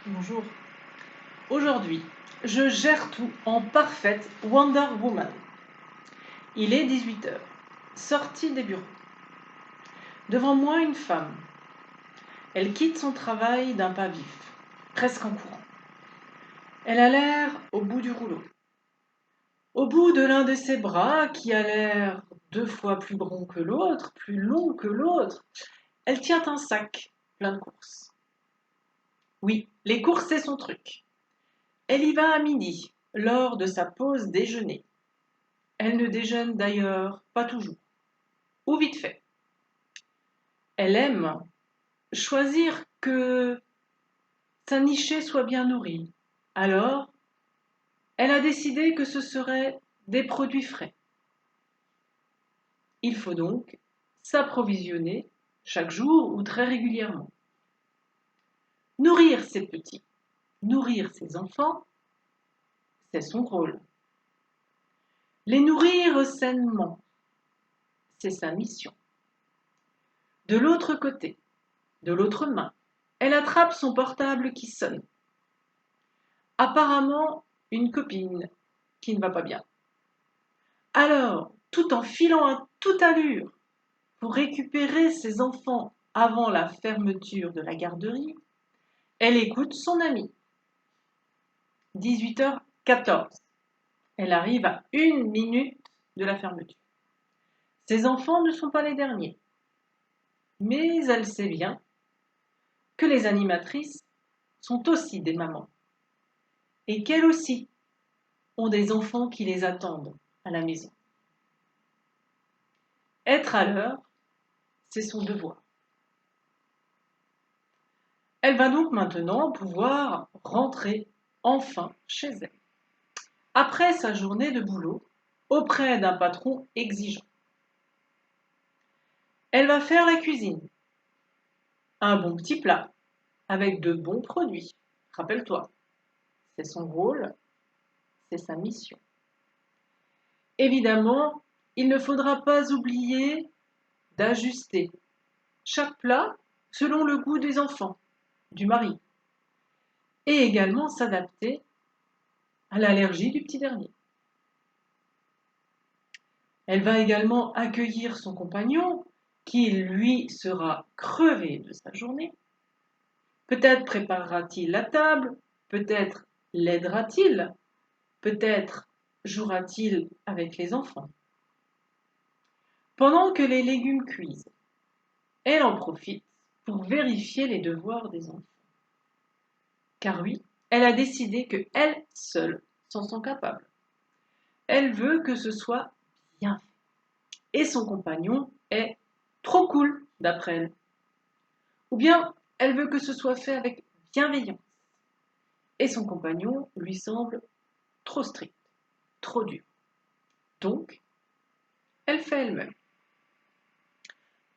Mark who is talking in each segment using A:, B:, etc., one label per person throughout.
A: Bonjour. Aujourd'hui, je gère tout en parfaite Wonder Woman. Il est 18 heures. Sortie des bureaux. Devant moi, une femme. Elle quitte son travail d'un pas vif, presque en courant. Elle a l'air au bout du rouleau. Au bout de l'un de ses bras, qui a l'air 2 fois plus grand que l'autre, plus long que l'autre, elle tient un sac plein de courses. Oui, les courses, c'est son truc. Elle y va à midi, lors de sa pause déjeuner. Elle ne déjeune d'ailleurs pas toujours, ou vite fait. Elle aime choisir que sa nichée soit bien nourrie. Alors, elle a décidé que ce seraient des produits frais. Il faut donc s'approvisionner chaque jour ou très régulièrement. Nourrir ses petits, nourrir ses enfants, c'est son rôle. Les nourrir sainement, c'est sa mission. De l'autre côté, de l'autre main, elle attrape son portable qui sonne. Apparemment, une copine qui ne va pas bien. Alors, tout en filant à toute allure pour récupérer ses enfants avant la fermeture de la garderie, elle écoute son amie. 18h14. Elle arrive à 1 minute de la fermeture. Ses enfants ne sont pas les derniers. Mais elle sait bien que les animatrices sont aussi des mamans. Et qu'elles aussi ont des enfants qui les attendent à la maison. Être à l'heure, c'est son devoir. Elle va donc maintenant pouvoir rentrer enfin chez elle, après sa journée de boulot, auprès d'un patron exigeant. Elle va faire la cuisine, un bon petit plat, avec de bons produits. Rappelle-toi, c'est son rôle, c'est sa mission. Évidemment, il ne faudra pas oublier d'ajuster chaque plat selon le goût des enfants, du mari, et également s'adapter à l'allergie du petit dernier. Elle va également accueillir son compagnon, qui lui sera crevé de sa journée. Peut-être préparera-t-il la table, peut-être l'aidera-t-il, peut-être jouera-t-il avec les enfants. Pendant que les légumes cuisent, elle en profite pour vérifier les devoirs des enfants. Car oui, elle a décidé que elle seule s'en sont capables. Elle veut que ce soit bien fait. Et son compagnon est trop cool, d'après elle. Ou bien, elle veut que ce soit fait avec bienveillance. Et son compagnon lui semble trop strict, trop dur. Donc, elle fait elle-même.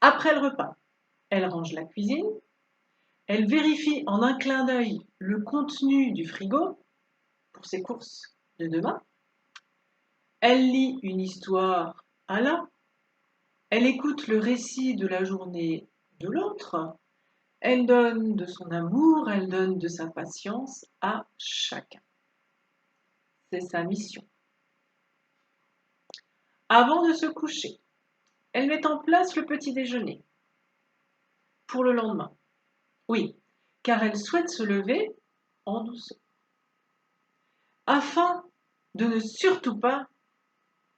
A: Après le repas, elle range la cuisine, elle vérifie en un clin d'œil le contenu du frigo pour ses courses de demain, elle lit une histoire à l'un, elle écoute le récit de la journée de l'autre, elle donne de son amour, elle donne de sa patience à chacun. C'est sa mission. Avant de se coucher, elle met en place le petit déjeuner pour le lendemain. Oui, car elle souhaite se lever en douceur, afin de ne surtout pas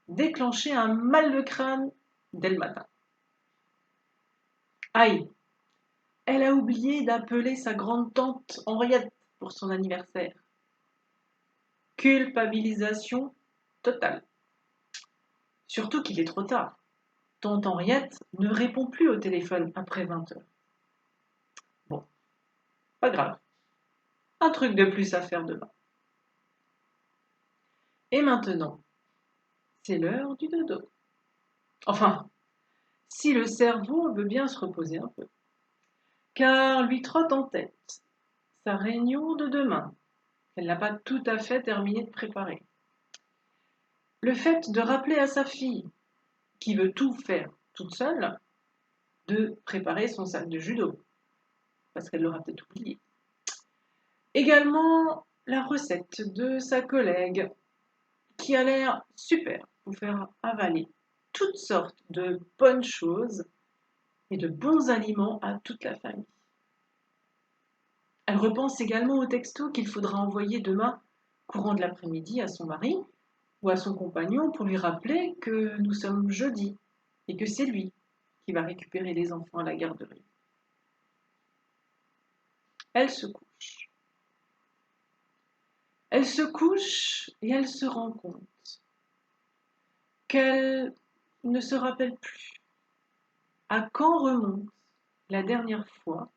A: déclencher un mal de crâne dès le matin. Aïe, elle a oublié d'appeler sa grande-tante Henriette pour son anniversaire. Culpabilisation totale. Surtout qu'il est trop tard. Tante Henriette ne répond plus au téléphone après 20h. Bon, pas grave. Un truc de plus à faire demain. Et maintenant, c'est l'heure du dodo. Enfin, si le cerveau veut bien se reposer un peu. Car lui trotte en tête sa réunion de demain, qu'elle n'a pas tout à fait terminé de préparer. Le fait de rappeler à sa fille, qui veut tout faire toute seule, de préparer son sac de judo, parce qu'elle l'aura peut-être oublié. Également la recette de sa collègue qui a l'air super pour faire avaler toutes sortes de bonnes choses et de bons aliments à toute la famille. Elle repense également au texto qu'il faudra envoyer demain, courant de l'après-midi, à son mari ou à son compagnon pour lui rappeler que nous sommes jeudi et que c'est lui qui va récupérer les enfants à la garderie. Elle se couche. Elle se couche et elle se rend compte qu'elle ne se rappelle plus à quand remonte la dernière fois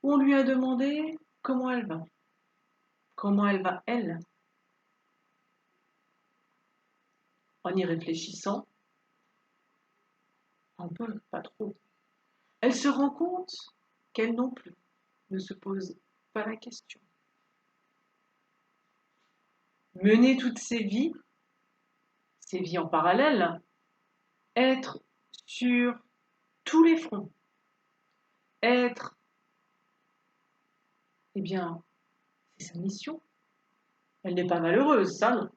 A: où on lui a demandé comment elle va. Comment elle va, elle? En y réfléchissant, un peu, pas trop, elle se rend compte qu'elle non plus ne se pose pas la question. Mener toutes ces vies en parallèle, être sur tous les fronts, être, eh bien, c'est sa mission. Elle n'est pas malheureuse, ça non.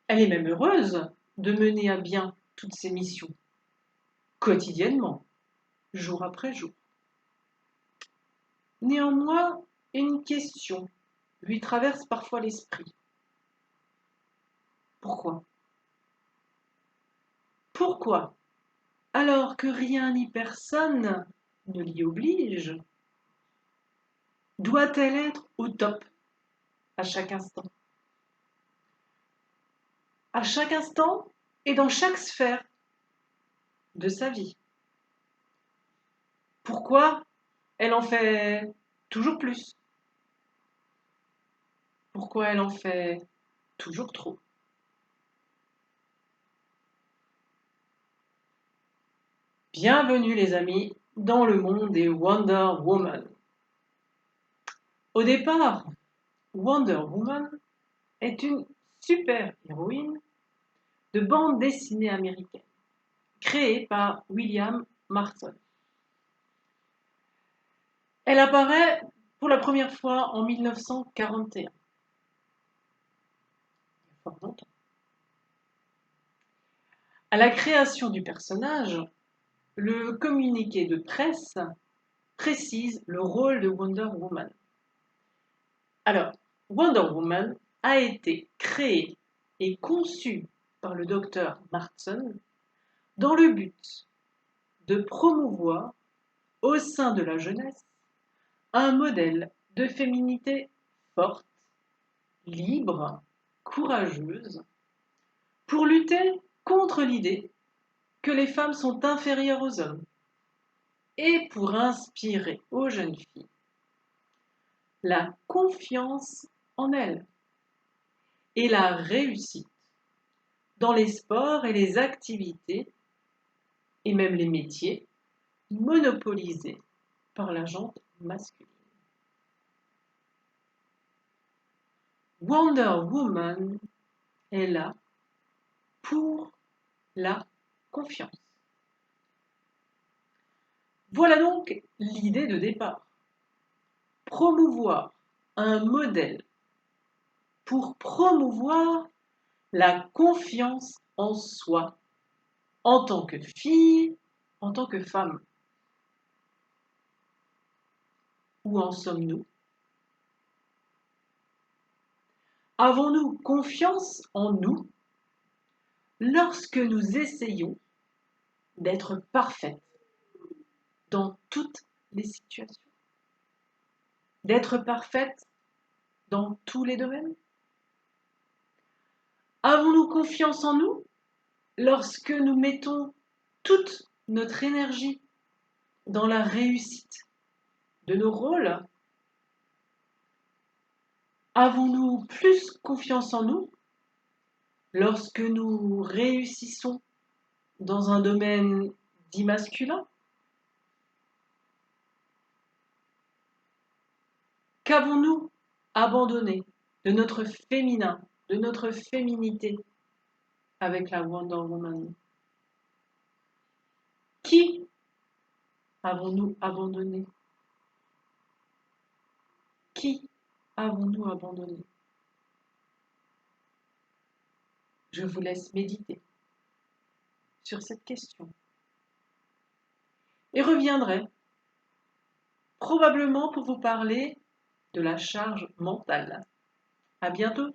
A: Elle est même heureuse de mener à bien toutes ces missions, quotidiennement, jour après jour. Néanmoins, une question lui traverse parfois l'esprit. Pourquoi? Pourquoi, alors que rien ni personne ne l'y oblige, doit-elle être au top à chaque instant? À chaque instant et dans chaque sphère de sa vie. Pourquoi elle en fait toujours plus? Pourquoi elle en fait toujours trop? Bienvenue les amis dans le monde des Wonder Woman. Au départ, Wonder Woman est une super-héroïne de bande dessinée américaine, créée par William Marston. Elle apparaît pour la première fois en 1941. Il y a fort longtemps. À la création du personnage, le communiqué de presse précise le rôle de Wonder Woman. Alors, Wonder Woman a été créée et conçue par le docteur Marston dans le but de promouvoir au sein de la jeunesse un modèle de féminité forte, libre, courageuse, pour lutter contre l'idée que les femmes sont inférieures aux hommes et pour inspirer aux jeunes filles la confiance en elles et la réussite dans les sports et les activités et même les métiers monopolisés par la gente masculine. Wonder Woman est là pour la confiance. Voilà donc l'idée de départ. Promouvoir un modèle pour promouvoir la confiance en soi, en tant que fille, en tant que femme. Où en sommes-nous? Avons-nous confiance en nous lorsque nous essayons d'être parfaites dans toutes les situations? D'être parfaites dans tous les domaines? Avons-nous confiance en nous lorsque nous mettons toute notre énergie dans la réussite de nos rôles? Avons-nous plus confiance en nous lorsque nous réussissons dans un domaine dit masculin? Qu'avons-nous abandonné de notre féminin, de notre féminité avec la Wonder Woman? Qui avons-nous abandonné? Qui avons-nous abandonné? Je vous laisse méditer sur cette question et reviendrai probablement pour vous parler de la charge mentale. À bientôt!